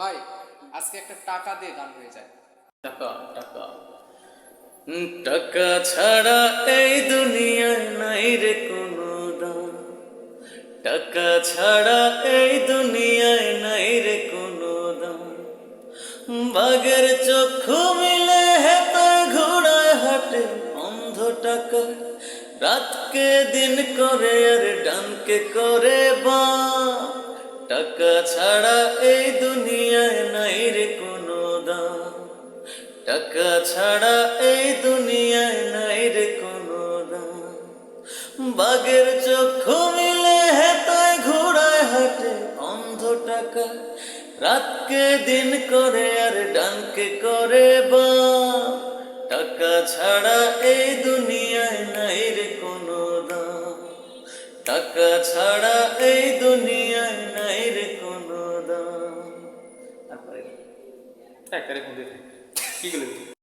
ভাই আজকে একটা টাকা দিয়ে গান হয়ে যায়। টাকা টাকা টাকা ছাড়া এই দুনিয়ায় নাই রে কোনো দাম। টাকা ছাড়া এই দুনিয়ায় নাই রে কোনো দাম। বাঘের চক্ষু মিলে হেতে ঘোড়ায় হাটে অন্ধ টাকা। রাতকে দিন করে আর ডানকে করে বাম। টাকা ছাড়া এই দুনিয়ায় নাই রে কোনো দাম। টাকা ছাড়া এই দুনিয়ায় নাই রে কোনো দাম। বাঘের চক্ষু মিলে হেতায় ঘোড়ায় হাটে অন্ধ টাকা। রাতকে দিন করে আর ডানকে করে বাম। টাকা ছাড়া এই দুনিয়ায় নাই রে কোনো দাম। টাকা ছাড়া এই দুনিয়ায় নাই রে কোনো দাম। একটা রেখে কি গেল?